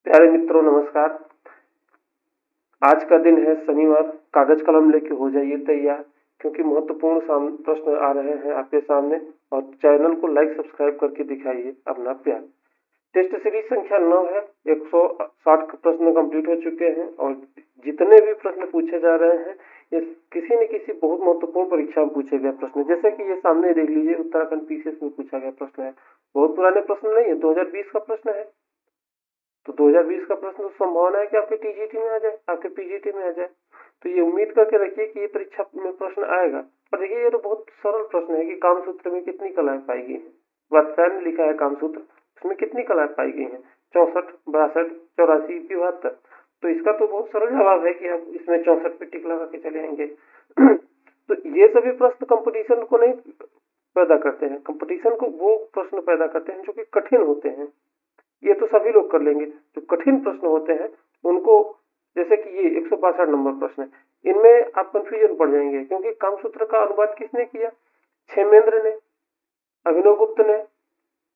प्यारे मित्रों नमस्कार। आज का दिन है शनिवार। कागज कलम लेके हो जाइए तैयार, क्योंकि महत्वपूर्ण प्रश्न आ रहे हैं आपके सामने। और चैनल को लाइक सब्सक्राइब करके दिखाइए अपना प्यार। टेस्ट सीरीज संख्या 9 है। 160 प्रश्न कंप्लीट हो चुके हैं और जितने भी प्रश्न पूछे जा रहे हैं ये किसी न किसी बहुत महत्वपूर्ण परीक्षा में पूछे गए प्रश्न। जैसे कि ये सामने देख लीजिए, उत्तराखंड पीसीएस में पूछा गया प्रश्न है। बहुत पुराने प्रश्न नहीं है, 2020 का प्रश्न है। तो 2020 का प्रश्न तो संभावना है कि आपके टीजीटी में आ जाए, आपके पीजीटी में आ जाए। तो ये उम्मीद करके रखिए कि ये परीक्षा में प्रश्न आएगा। और देखिए, ये तो बहुत सरल प्रश्न है कि कामसूत्र में कितनी कलाएं पाई गई हैं। वात्स्यायन ने लिखा है कामसूत्र, उसमें कितनी कलाएं पाई गई हैं? 64, 62, 84, 72। तो इसका तो बहुत सरल जवाब है कि आप इसमें 64 पे टिक लगा के चले आएंगे। तो ये सभी प्रश्न कंपटीशन को नहीं पैदा करते हैं, कंपटीशन को वो प्रश्न पैदा करते हैं जो कि कठिन होते हैं। ये तो सभी लोग कर लेंगे। जो कठिन प्रश्न होते हैं उनको, जैसे कि ये 162 नंबर प्रश्न है, इनमें आप कंफ्यूजन पड़ जाएंगे, क्योंकि कामसूत्र का अनुवाद किसने किया? क्षेमेंद्र ने, अभिनव गुप्त ने,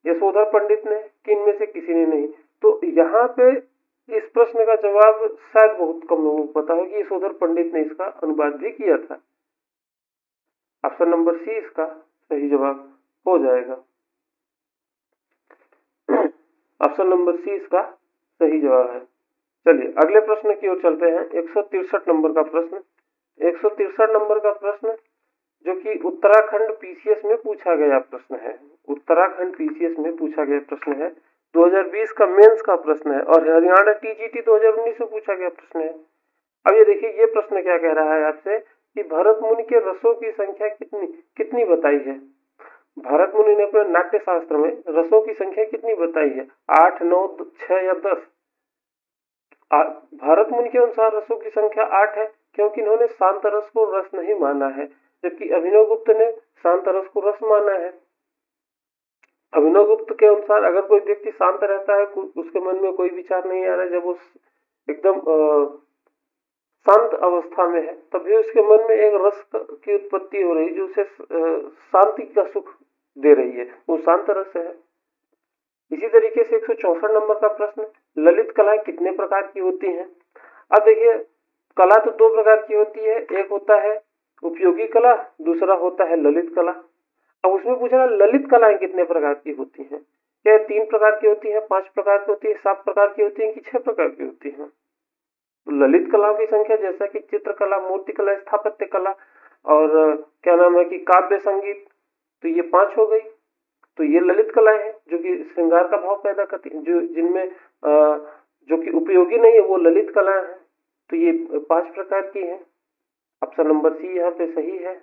यशोधर पंडित ने, कि इनमें से किसी ने नहीं? तो यहाँ पे इस प्रश्न का जवाब शायद बहुत कम लोगों को पता हो कि यशोधर पंडित ने इसका अनुवाद भी किया था। ऑप्शन नंबर सी इसका सही जवाब हो जाएगा। ऑप्शन नंबर सी इसका सही जवाब है। चलिए अगले प्रश्न की ओर चलते हैं। 163 नंबर का प्रश्न। 163 नंबर का प्रश्न जो कि उत्तराखंड पीसीएस में पूछा गया प्रश्न है। उत्तराखंड पीसीएस में पूछा गया प्रश्न है। 2020 का मेंस का प्रश्न है और हरियाणा टीजीटी 2019 में पूछा गया प्रश्न है। अब ये देखिए, ये प्रश्न क्या कह रहा है आपसे कि भरत मुनि के रसों की संख्या कितनी बताई है। भरत मुनि ने अपने नाट्य शास्त्र में रसों की संख्या कितनी बताई है? 8, 9, 6 या 10? भरत मुनि के अनुसार रसों की संख्या 8 है, क्योंकि इन्होंने शांत रस को रस नहीं माना है, जबकि अभिनव गुप्त ने शांत रस को रस माना है। अभिनव गुप्त के अनुसार अगर कोई व्यक्ति शांत रहता है, उसके मन में कोई विचार नहीं आ रहा है, जब वो एकदम शांत अवस्था में है, तभी उसके मन में एक रस की उत्पत्ति हो रही जो उसे शांति का सुख दे रही है, वो शांत रस है। इसी तरीके से 164 नंबर का प्रश्न, ललित कलाएं कितने प्रकार की होती हैं? अब देखिए, कला तो दो प्रकार की होती है, एक होता है उपयोगी कला, दूसरा होता है ललित कला। अब उसमें पूछ रहा ललित कलाएं कितने प्रकार की होती हैं? क्या 3 प्रकार की होती है, 5 प्रकार की होती है, 7 प्रकार की होती है कि 6 प्रकार की होती है? तो ललित कलाओं की संख्या जैसा कि चित्रकला, मूर्तिकला, स्थापत्य कला और क्या नाम है कि काव्य संगीत, तो ये 5 हो गई। तो ये ललित कलाएं हैं जो कि श्रृंगार का भाव पैदा करती हैं, जो जिनमें जो कि उपयोगी नहीं है वो ललित कलाएं हैं। तो ये 5 प्रकार की हैं। ऑप्शन नंबर सी यहाँ पे सही है।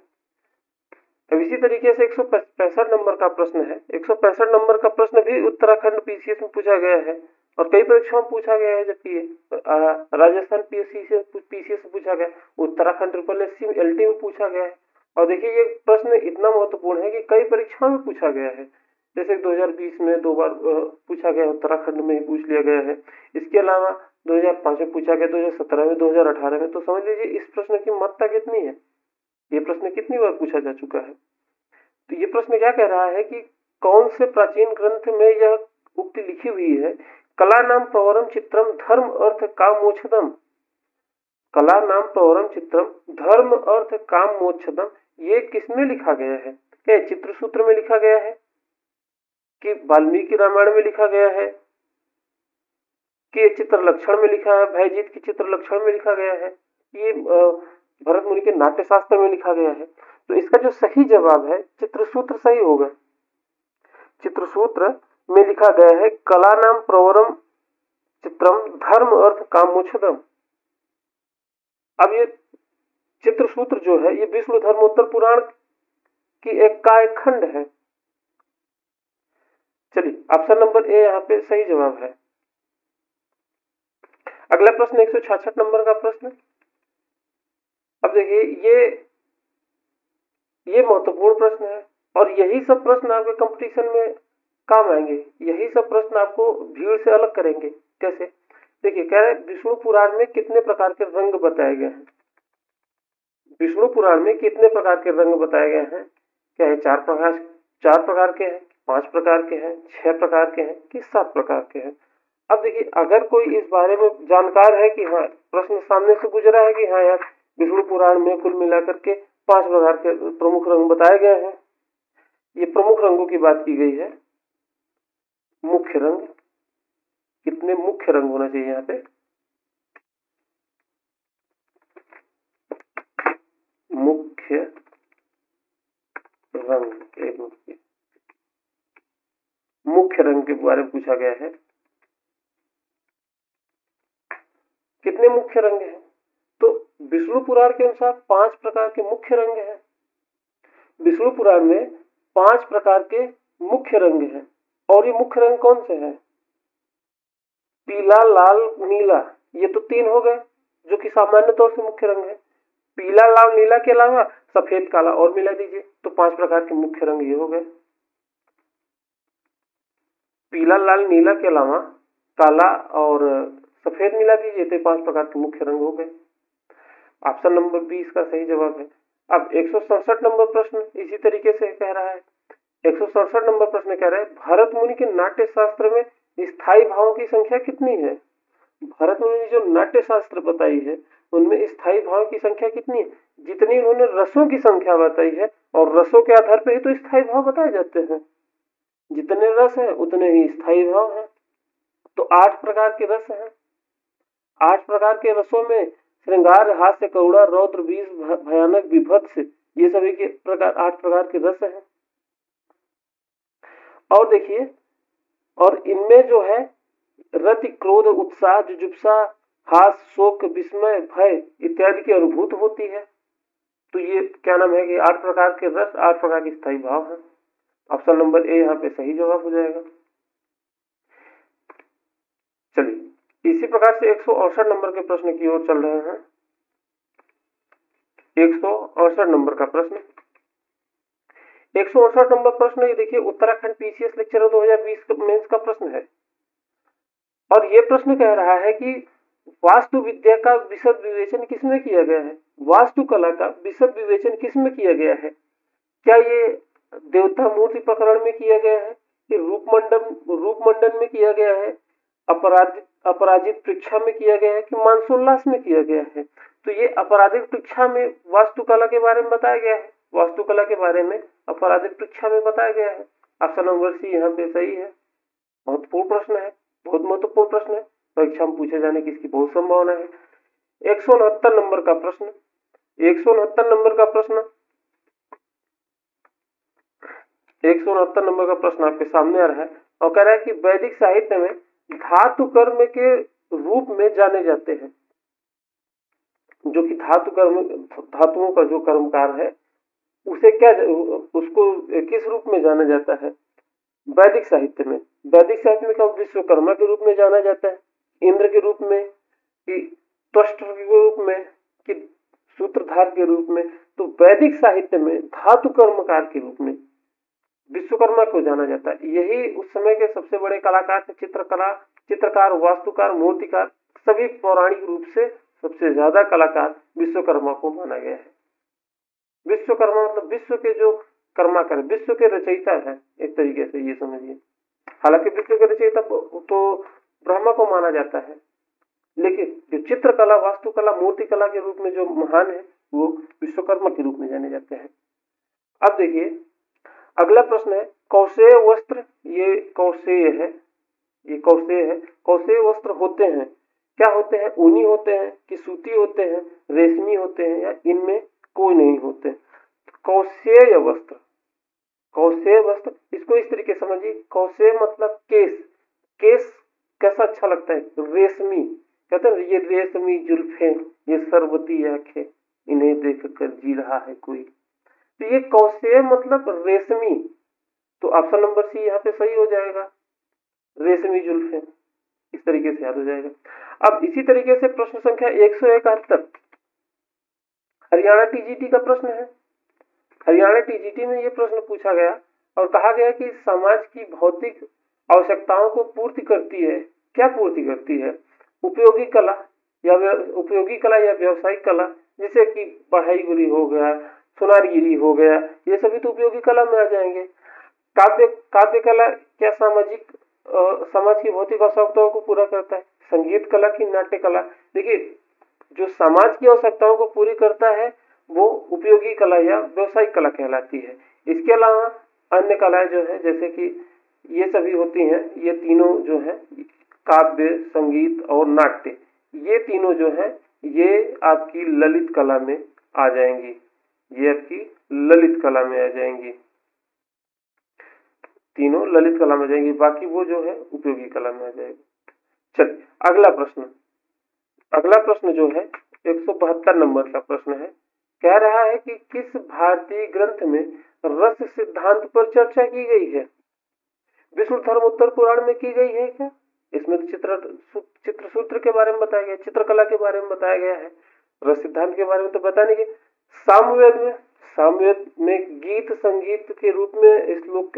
अब इसी तरीके से 165 नंबर का प्रश्न है। 165 नंबर का प्रश्न भी उत्तराखंड पीसीएस में पूछा गया है और कई परीक्षाओं में पूछा गया है, जबकि राजस्थान पीसीएस में पूछा गया, उत्तराखंड SSC LT में पूछा गया है। और देखिए, ये प्रश्न इतना महत्वपूर्ण है कि कई परीक्षाओं में पूछा गया है। जैसे 2020 में 2 बार पूछा गया, उत्तराखंड में ही पूछ लिया गया है। इसके अलावा 2005 में पूछा गया, 2017 में, 2018 में। तो समझ लीजिए इस प्रश्न की महत्ता कितनी है, ये प्रश्न कितनी बार पूछा जा चुका है। तो ये प्रश्न क्या कह रहा है कि कौन से प्राचीन ग्रंथ में यह उक्ति लिखी हुई है, कला नाम प्रवरम चित्रम धर्म अर्थ काम मोक्षदम। कला नाम प्रवरम चित्रम धर्म अर्थ काम मोक्षदम, ये किसमें लिखा गया है? क्या चित्रसूत्र में लिखा गया है कि वाल्मीकि रामायण में लिखा गया है कि चित्र लक्षण में लिखा है, भयजीत की चित्र लक्षण में लिखा गया है, ये भरत मुनि के नाट्य शास्त्र में लिखा गया है? तो इसका जो सही जवाब है चित्रसूत्र सही होगा। चित्रसूत्र में लिखा गया है कला नाम प्रवरम चित्रम धर्म अर्थ काम मोक्षदम। अब ये चित्रसूत्र जो है ये विष्णु धर्मोत्तर पुराण की एक का एक खंड है। चलिए, ऑप्शन नंबर ए यहाँ पे सही जवाब है। अगला प्रश्न 166 नंबर का प्रश्न। अब देखिए, ये महत्वपूर्ण प्रश्न है और यही सब प्रश्न आपके कंपटीशन में काम आएंगे। यही सब प्रश्न आपको भीड़ से अलग करेंगे। कैसे? देखिए, कह रहे विष्णु पुराण में कितने प्रकार के रंग बताए गए हैं? विष्णु पुराण में कितने प्रकार के रंग बताए गए हैं? क्या है 4 प्रकार के हैं, 5 प्रकार के हैं, 6 प्रकार के हैं कि 7 प्रकार के हैं? अब देखिए, अगर कोई इस बारे में जानकार है कि हाँ प्रश्न सामने से गुजरा है कि हाँ यार विष्णु पुराण में कुल मिलाकर के 5 प्रकार के प्रमुख रंग बताए गए हैं, ये प्रमुख रंगों की बात की गई है। मुख्य रंग, कितने मुख्य रंग होना चाहिए यहाँ पे? मुख्य रंग, एक मुख्य रंग के बारे में पूछा गया है। कितने मुख्य रंग हैं? तो विष्णु पुराण के अनुसार 5 प्रकार के मुख्य रंग हैं। विष्णु पुराण में 5 प्रकार के मुख्य रंग हैं। और ये मुख्य रंग कौन से हैं? पीला, लाल, नीला, ये तो 3 हो गए जो कि सामान्य तौर से मुख्य रंग है। पीला, लाल, नीला के अलावा सफेद, काला और मिला दीजिए तो 5 प्रकार के मुख्य रंग ये हो गए। पीला, लाल, नीला के अलावा काला और सफेद मिला दीजिए तो 5 प्रकार के मुख्य रंग हो गए। ऑप्शन नंबर बी इसका सही जवाब है। अब 167 नंबर प्रश्न इसी तरीके से कह रहा है। 167 नंबर प्रश्न कह रहा है भरत मुनि के नाट्य शास्त्र में स्थायी भावों की संख्या कितनी है? भरत मुनि ने जो नाट्य शास्त्र बताई है उनमें स्थायी भाव की संख्या कितनी है? जितनी उन्होंने रसों की संख्या बताई है, और रसों के आधार पर ही तो स्थायी भाव बताए जाते हैं। जितने रस हैं उतने ही स्थायी भाव हैं। तो 8 प्रकार के रस हैं। 8 प्रकार के रसों में श्रृंगार, हास्य, करुणा, रौद्र, बीज, भयानक, विभत्स, ये सभी के प्रकार 8 प्रकार के रस हैं। और देखिए, और इनमें जो है रति, क्रोध, उत्साह, जुजुप्सा, हास, शोक, विस्मय, भय इत्यादि की अनुभूति होती है। तो ये क्या नाम है कि 8 प्रकार के रस, 8 प्रकार के स्थायी भाव है। ऑप्शन नंबर ए यहाँ पे सही जवाब हो जाएगा। चलिए, इसी प्रकार से 168 नंबर के प्रश्न की ओर चल रहे हैं। 168 नंबर का प्रश्न, 168 नंबर प्रश्न ये देखिए उत्तराखंड पीसीएस लेक्चर 2020 मेंस का प्रश्न है। और ये प्रश्न कह रहा है कि वास्तु विद्या का विशद विवेचन किसमें किया गया है? वास्तुकला का विशद विवेचन किसमें किया गया है? क्या ये देवता मूर्ति प्रकरण में किया गया है, कि रूपमंडन में किया गया है, अपराजित परीक्षा में किया गया है, कि मानसोल्लास में किया गया है? तो ये अपराजित परीक्षा में वास्तुकला के बारे में बताया गया है। वास्तुकला के बारे में अपराजित परीक्षा में बताया गया है। ऑप्शन नंबर सी यहाँ पे सही है। महत्वपूर्ण प्रश्न है, बहुत महत्वपूर्ण प्रश्न है, परीक्षा में पूछे जाने की इसकी बहुत संभावना है। 169 नंबर का प्रश्न, 169 नंबर का प्रश्न, 169 नंबर का प्रश्न आपके सामने आ रहा है और कह रहा है कि वैदिक साहित्य में धातु कर्म के रूप में जाने जाते हैं। जो कि धातुओं का जो कर्मकार है उसे क्या, उसको किस रूप में जाना जाता है? वैदिक साहित्य में, वैदिक साहित्य में क्या विश्वकर्मा के रूप में जाना जाता है, इंद्र के रूप में, कि त्वष्टर के रूप में, कि सूत्रधार के रूप में? तो वैदिक साहित्य में धातु कर्मकार के रूप में विश्वकर्मा को जाना जाता है। यही उस समय के सबसे बड़े कलाकार थे। चित्रकार, वास्तुकार, मूर्तिकार, सभी पौराणिक रूप से सबसे ज्यादा कलाकार विश्वकर्मा को माना गया है। विश्वकर्मा मतलब विश्व के जो कर्माकार, विश्व के रचयिता है, एक तरीके से ये समझिए। हालांकि विश्व के रचयिता तो ब्रह्मा को माना जाता है, लेकिन जो चित्रकला, वास्तुकला, मूर्तिकला के रूप में जो महान है वो विश्वकर्मा के रूप में जाने जाते हैं। अब देखिए अगला प्रश्न है कौशेय वस्त्र। ये कौशेय है, ये कौशेय है। कौशेय वस्त्र होते हैं, क्या होते हैं? ऊनी होते हैं, कि सूती होते हैं, रेशमी होते हैं, या इनमें कोई नहीं होते? कौशेय वस्त्र, कौशेय वस्त्र, इसको इस तरीके समझिए। कौशेय मतलब केस, केस कैसा अच्छा लगता है? रेशमी, कहते हैं ये रेशमी जुल्फे, ये सरबती आंखें, इन्हें देखकर जी रहा है कोई। तो ये कौशेय मतलब रेशमी। तो ऑप्शन नंबर सी यहाँ पे सही हो जाएगा, रेशमी जुल्फे, इस तरीके से याद हो जाएगा। अब इसी तरीके से प्रश्न संख्या 171 हरियाणा टीजीटी का प्रश्न है। हरियाणा टीजीटी में ये प्रश्न पूछा गया और कहा गया कि समाज की भौतिक आवश्यकताओं को पूर्ति करती है। क्या पूर्ति करती है? उपयोगी कला या व्यावसायिक कला, जैसे कि पढ़ाईगिरी हो गया, सुनारगिरी हो गया, ये सभी तो उपयोगी कला में आ जाएंगे। काव्य कला क्या सामाजिक समाज की भौतिक आवश्यकताओं को पूरा करता है। संगीत कला की नाट्य कला, देखिए जो समाज की आवश्यकताओं को पूरी करता है वो उपयोगी कला या व्यवसायिक कला कहलाती है। इसके अलावा अन्य कलाएं जो है जैसे कि ये सभी होती हैं, ये तीनों जो है काव्य, संगीत और नाट्य, ये तीनों जो है ये आपकी ललित कला में आ जाएंगी, ये आपकी ललित कला में आ जाएंगी, तीनों ललित कला में जाएंगी, बाकी वो जो है उपयोगी कला में आ जाएगी। चलिए अगला प्रश्न जो है 172 नंबर का प्रश्न है। कह रहा है कि किस भारतीय ग्रंथ में रस सिद्धांत पर चर्चा की गई है? विष्णुधर्मोत्तर पुराण में की गई है क्या? इसमें तो चित्र सूत्र के बारे में बताया गया, चित्रकला के बारे में बताया गया है, रस सिद्धांत के बारे में तो बताने के। सामवेद में गीत संगीत के रूप में श्लोक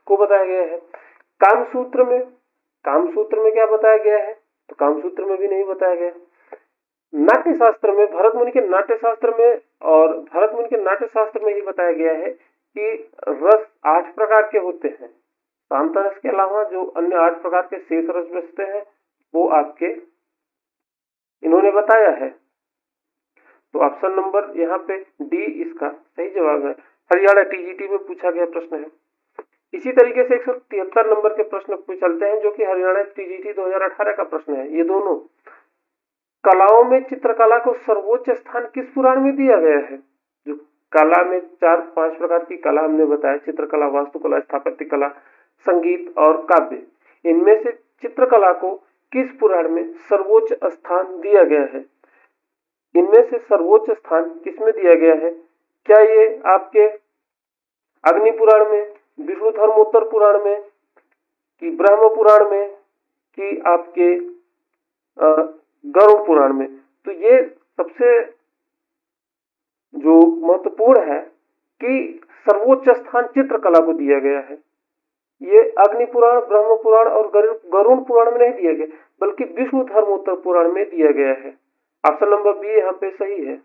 को बताया गया है। कामसूत्र में क्या बताया गया है? तो कामसूत्र में भी नहीं बताया गया। नाट्य शास्त्र में भरत मुनि के नाट्य शास्त्र में ही बताया गया है कि रस 8 प्रकार के होते हैं। शांत रस के अलावा जो अन्य 8 प्रकार के शेष रस बचते हैं वो आपके इन्होंने बताया है। तो ऑप्शन नंबर यहाँ पे डी इसका सही जवाब है। हरियाणा टीजीटी में पूछा गया प्रश्न है। इसी तरीके से 173 नंबर के प्रश्न पे चलते हैं जो कि हरियाणा टीजीटी 2018 का प्रश्न है। ये दोनों कलाओं में चित्रकला को सर्वोच्च स्थान किस पुराण में दिया गया है? जो कला में 4-5 प्रकार की कला हमने बताया, चित्रकला, वास्तुकला, स्थापत्य कला, संगीत और काव्य, इनमें से चित्रकला को किस पुराण में सर्वोच्च स्थान दिया गया है? इनमें से सर्वोच्च स्थान किसमें दिया गया है? क्या ये आपके अग्नि पुराण में, विष्णुधर्मोत्तर पुराण में, कि ब्रह्म पुराण में, कि आपके गरुड़ पुराण में? तो ये सबसे जो महत्वपूर्ण है कि सर्वोच्च स्थान चित्रकला को दिया गया है। ये अग्नि पुराण, ब्रह्म पुराण और गरुड़ पुराण में नहीं दिया गया, बल्कि विष्णुधर्मोत्तर पुराण में दिया गया है। ऑप्शन नंबर बी यहाँ पे सही है।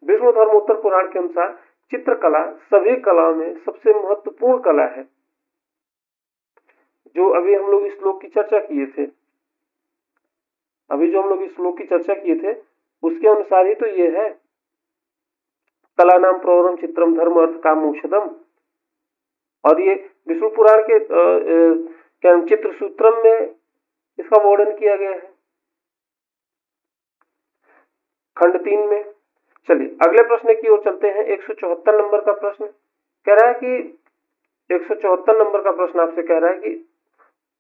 विष्णुधर्मोत्तर पुराण के अनुसार चित्रकला सभी कलाओं में सबसे महत्वपूर्ण कला है। जो अभी हम लोग इस श्लोक की चर्चा किए थे, उसके अनुसार ही तो ये है, कला नाम प्रवरम चित्रम धर्म अर्थ काम मोक्षदम। और ये विष्णु पुराण के चित्र सूत्रम में इसका वर्णन किया गया है, खंड 3 में। चलिए अगले प्रश्न की ओर चलते हैं। 174 नंबर का प्रश्न कह रहा है कि 174 नंबर का प्रश्न आपसे कह रहा है कि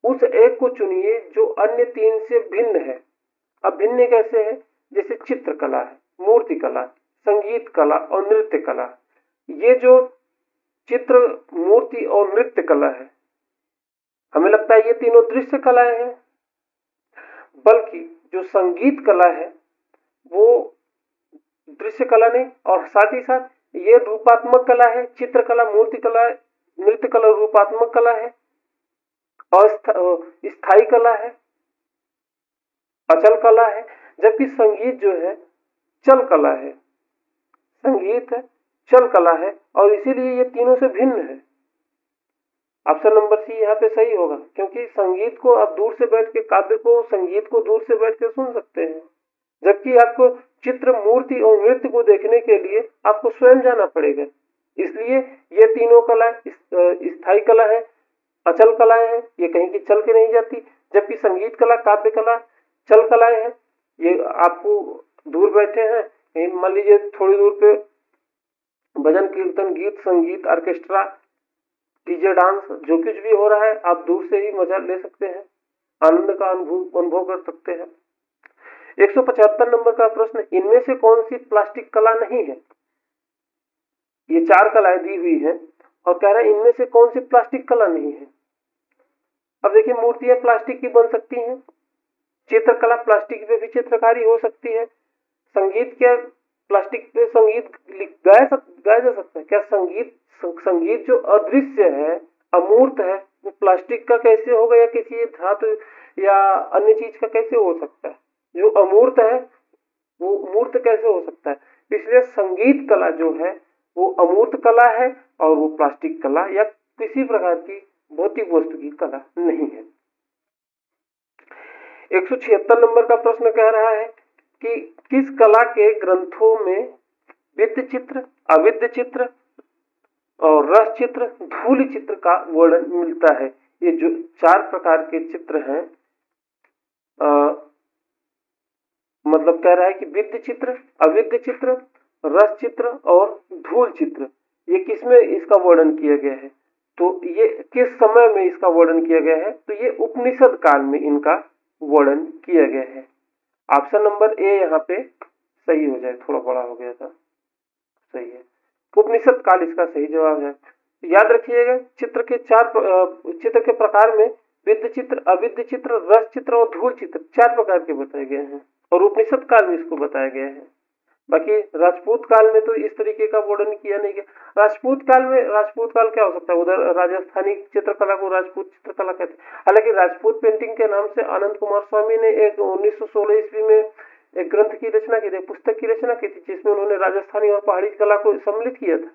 उस एक को चुनिए जो अन्य 3 से भिन्न है। अब भिन्न कैसे है? जैसे चित्रकला है, मूर्ति कला, संगीत कला और नृत्य कला। ये जो चित्र, मूर्ति और नृत्य कला है, हमें लगता है ये तीनों दृश्य कलाएं हैं, बल्कि जो संगीत कला है वो दृश्य कला नहीं, और साथ ही साथ ये रूपात्मक कला है। चित्रकला, मूर्ति कला, नृत्य कला रूपात्मक कला है, स्थायी कला है, अचल कला है, जबकि संगीत जो है चल कला है। संगीत है, चल कला है, और इसीलिए ये तीनों से भिन्न है। ऑप्शन नंबर सी यहाँ पे सही होगा, क्योंकि संगीत को आप दूर से बैठ के, काव्य को, संगीत को दूर से बैठ के सुन सकते हैं, जबकि आपको चित्र, मूर्ति और नृत्य को देखने के लिए आपको स्वयं जाना पड़ेगा। इसलिए ये तीनों कला स्थायी कला है, अचल कलाएं हैं, ये कहीं की चल के नहीं जाती। जबकि संगीत कला, काव्य कला चल कलाएं हैं, ये आपको दूर बैठे हैं, कहीं मान लीजिए थोड़ी दूर पे भजन कीर्तन, गीत संगीत, ऑर्केस्ट्रा, डीजे डांस, जो कुछ भी हो रहा है आप दूर से ही मजा ले सकते हैं, आनंद का अनुभव कर सकते हैं। 175 नंबर का प्रश्न, इनमें से कौन सी प्लास्टिक कला नहीं है? ये 4 कलाएं दी हुई हैं और कह रहे हैं इनमें से कौन सी प्लास्टिक कला नहीं है। अब देखिए, मूर्तियां प्लास्टिक की बन सकती हैं, चित्रकला प्लास्टिक पे भी चित्रकारी हो सकती है, संगीत क्या प्लास्टिक पे संगीत गाया जा सकता है क्या? संगीत जो अदृश्य है, अमूर्त है, वो प्लास्टिक का कैसे होगा, या किसी धातु या अन्य चीज का कैसे हो सकता है? जो अमूर्त है वो मूर्त कैसे हो सकता है? इसलिए संगीत कला जो है वो अमूर्त कला है, और वो प्लास्टिक कला या किसी प्रकार की भौतिक वस्तु की कला नहीं है। 176 नंबर का प्रश्न कह रहा है कि किस कला के ग्रंथों में वित्त चित्र, अविद्ध चित्र और रस चित्र, धूल चित्र का वर्णन मिलता है। ये जो 4 प्रकार के चित्र हैं, मतलब कह रहा है कि वित्त चित्र, अविद्ध चित्र, रस चित्र और धूल चित्र, ये किसमें इसका वर्णन किया गया है? तो ये किस समय में इसका वर्णन किया गया है? तो ये उपनिषद काल में इनका वर्णन किया गया है। ऑप्शन नंबर ए यहाँ पे सही हो जाए, थोड़ा बड़ा हो गया था, सही है, उपनिषद काल इसका सही जवाब है। याद रखिएगा, चित्र के 4 चित्र के प्रकार में विद्ध चित्र, अविद्ध चित्र, रस चित्र और धूल चित्र 4 प्रकार के बताए गए हैं और उपनिषद काल में इसको बताया गया है। बाकी राजपूत काल में तो इस तरीके का वर्णन किया नहीं गया। राजपूत काल क्या हो सकता है? उधर राजस्थानी चित्रकला को राजपूत चित्रकला कहते हैं। हालांकि राजपूत पेंटिंग के नाम से अनंत कुमार स्वामी ने एक 1916 ईस्वी में एक ग्रंथ की रचना की थी, पुस्तक की रचना की थी, जिसमें उन्होंने राजस्थानी और पहाड़ी कला को सम्मिलित किया था।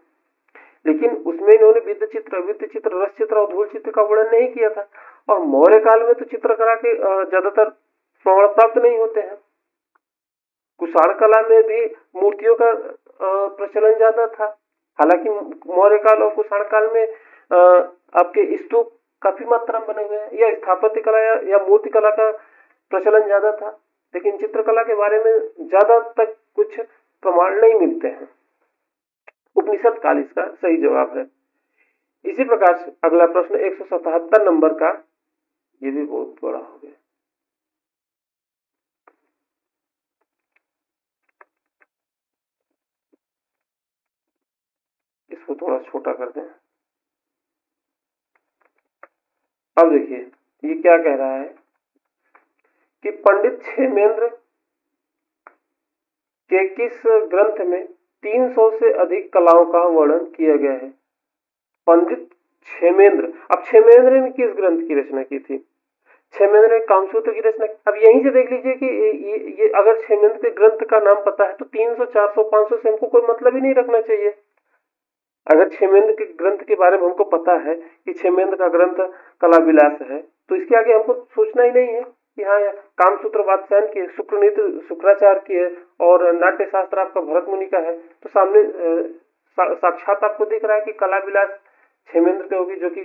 लेकिन उसमें इन्होंने विद्ध चित्र, अविद्ध चित्र, रस चित्र और धूल चित्र का वर्णन नहीं किया था। और मौर्य काल में तो चित्रकला के ज्यादातर प्रमाण प्राप्त नहीं होते हैं। कुषाण कला में भी मूर्तियों का प्रचलन ज्यादा था। हालांकि मौर्य काल और कुषाण काल में आपके स्तूप काफी मात्रा में बने हुए हैं, या स्थापत्य कला या मूर्ति कला का प्रचलन ज्यादा था, लेकिन चित्रकला के बारे में ज्यादा तक कुछ प्रमाण नहीं मिलते हैं। उपनिषद काल इसका सही जवाब है। इसी प्रकार से अगला प्रश्न 177 नंबर का, ये भी बहुत बड़ा हो गया, इसको थोड़ा छोटा कर दें। अब देखिए ये क्या कह रहा है कि पंडित क्षेमेंद्र के किस ग्रंथ में 300 से अधिक कलाओं का वर्णन किया गया है? पंडित क्षेमेंद्र, अब क्षेमेंद्र ने किस ग्रंथ की रचना की थी? क्षेमेंद्र ने कामसूत्र की रचना। अब यहीं से देख लीजिए कि ये अगर क्षेमेंद्र के ग्रंथ का नाम पता है तो 300, 400, 500 से हमको कोई मतलब ही नहीं रखना चाहिए। अगर क्षेमेंद्र के ग्रंथ के बारे में हमको पता है कि क्षेमेंद्र का ग्रंथ कला विलास है, तो इसके आगे हमको सोचना ही नहीं है कि हाँ कामसूत्र वात्स्यायन की है, शुक्रनीति शुक्राचार्य की है और नाट्य शास्त्र आपका भरत मुनि का है। तो सामने साक्षात आपको दिख रहा है कि कला विलास क्षेमेंद्र के होगी, जो कि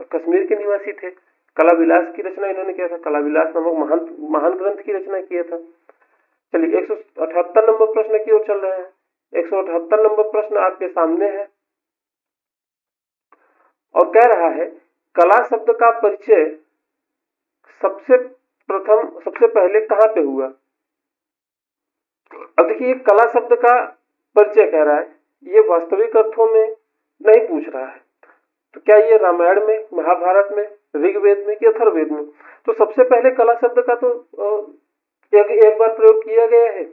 कश्मीर के निवासी थे। कला विलास की रचना इन्होंने किया था, कला विलास नामक महान ग्रंथ की रचना किया था। चलिए 178 नंबर प्रश्न की ओर चल रहे हैं। 178 नंबर प्रश्न आपके सामने है और कह रहा है कला शब्द का परिचय सबसे पहले कहां पे हुआ? अब देखिए कला शब्द का परिचय कह रहा है, ये वास्तविक अर्थों में नहीं पूछ रहा है। तो क्या ये रामायण में, महाभारत में, ऋग्वेद में कि अथर्ववेद में? तो सबसे पहले कला शब्द का तो एक बार प्रयोग किया गया है,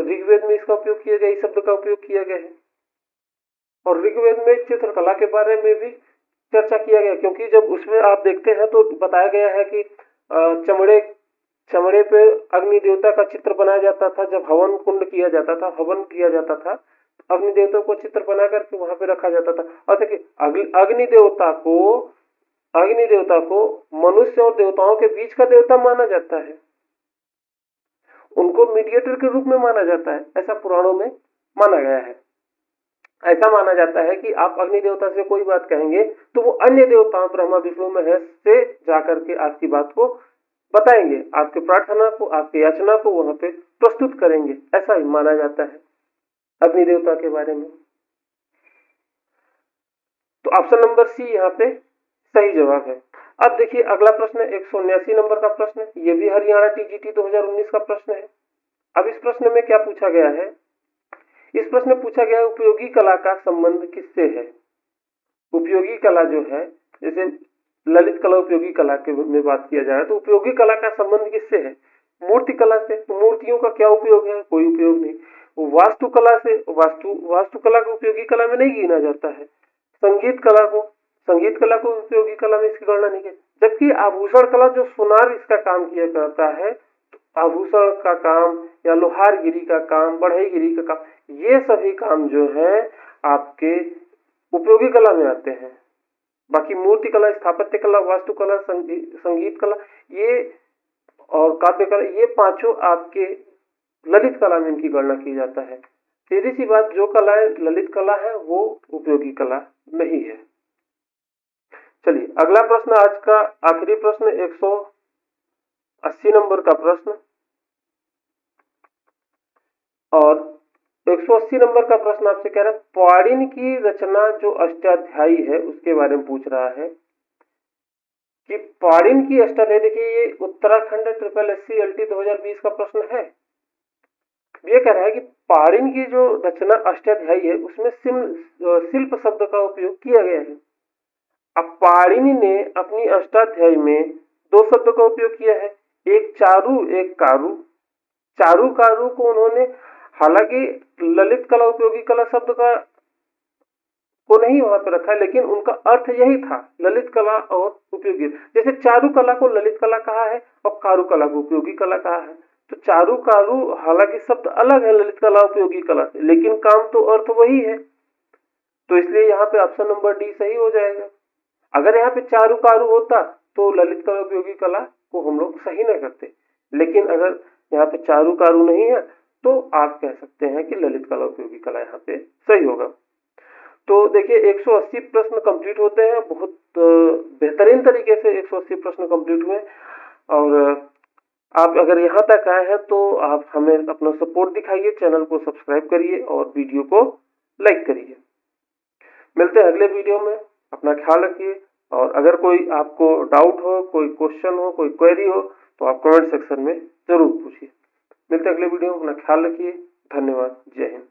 ऋग्वेद में इसका उपयोग किया गया, इस शब्द का उपयोग किया गया है। और ऋग्वेद में चित्रकला के बारे में भी चर्चा किया गया, क्योंकि जब उसमें आप देखते हैं तो बताया गया है कि चमड़े पे अग्नि देवता का चित्र बनाया जाता था। जब हवन कुंड किया जाता था, हवन किया जाता था, अग्नि देवता को चित्र बना करके वहां पे रखा जाता था। और देखिए अग्नि देवता को मनुष्य और देवताओं के बीच का देवता माना जाता है, उनको मीडिएटर के रूप में माना जाता है, ऐसा पुराणों में माना गया है। ऐसा माना जाता है कि आप अग्नि देवता से कोई बात कहेंगे तो वो अन्य देवताओं ब्रह्मा विष्णु महेश से जाकर के आपकी बात को बताएंगे, आपके प्रार्थना को, आपकी याचना को वहां पे प्रस्तुत करेंगे, ऐसा ही माना जाता है अग्नि देवता के बारे में। तो ऑप्शन नंबर सी यहाँ पे सही जवाब है। अब देखिए अगला प्रश्न 179 नंबर का प्रश्न है, ये भी हरियाणा टीजीटी 2019 का प्रश्न है। अब इस प्रश्न में क्या पूछा गया है? इस प्रश्न में पूछा गया है उपयोगी कला का संबंध किससे है? उपयोगी कला जो है, जैसे ललित कला उपयोगी कला के में बात किया जा रहा है, तो उपयोगी कला का संबंध किससे है? मूर्ति कला से। तो मूर्तियों का क्या उपयोग है? कोई उपयोग नहीं। वास्तुकला से, वास्तुकला को उपयोगी कला में नहीं गिना जाता है। संगीत कला को उपयोगी कला में इसकी गणना नहीं है। जबकि आभूषण कला जो सुनार इसका काम किया करता है, आभूषण का काम या लोहारगिरी का काम, बढ़ईगिरी का काम, ये सभी काम जो है आपके उपयोगी कला में आते हैं। बाकी मूर्ति कला, स्थापत्य कला, वास्तुकला, संगीत कला ये और काव्य कला, ये पांचों आपके ललित कला में इनकी गणना की जाता है। सीधी सी बात, जो कलाएं ललित कला है वो उपयोगी कला नहीं है। चलिए अगला प्रश्न, आज का आखिरी प्रश्न, 180 नंबर का प्रश्न। और 180 नंबर का प्रश्न आपसे कह रहा है, पाणिनि की रचना जो अष्टाध्यायी है उसके बारे में पूछ रहा है कि पाणिनि की अष्टाध्यायी, देखिए ये उत्तराखंड SSC LT 2020 का प्रश्न है। ये कह रहा है कि पाणिनि की जो रचना अष्टाध्यायी है उसमें शिल्प शब्द का उपयोग किया गया है। अब पाणिनि ने अपनी अष्टाध्यायी में दो शब्द का उपयोग किया है, एक चारु एक कारु। चारु कारु को उन्होंने, हालांकि ललित कला उपयोगी कला शब्द का को नहीं वहां पर रखा है, लेकिन उनका अर्थ यही था, ललित कला और उपयोगी। जैसे चारु कला को ललित कला कहा है और कारु कला को उपयोगी कला कहा है, तो चारु कारु हालांकि शब्द अलग है ललित कला उपयोगी कला से, लेकिन काम तो अर्थ वही है। तो इसलिए यहाँ पे ऑप्शन नंबर डी सही हो जाएगा। अगर यहाँ पे चारु कारु होता तो ललित कला उपयोगी कला को हम लोग सही न करते, लेकिन अगर यहाँ पे चारु कारु नहीं है तो आप कह सकते हैं कि ललित कला उपयोगी कला यहाँ पे सही होगा। तो देखिए 180 प्रश्न कंप्लीट होते हैं, बहुत बेहतरीन तरीके से 180 प्रश्न कंप्लीट हुए। और आप अगर यहाँ तक आए हैं तो आप हमें अपना सपोर्ट दिखाइए, चैनल को सब्सक्राइब करिए और वीडियो को लाइक करिए। मिलते हैं अगले वीडियो में, अपना ख्याल रखिए। और अगर कोई आपको डाउट हो, कोई क्वेश्चन हो, कोई क्वेरी हो तो आप कमेंट सेक्शन में जरूर पूछिए। मिलते हैं अगले वीडियो में, अपना ख्याल रखिए। धन्यवाद। जय हिंद।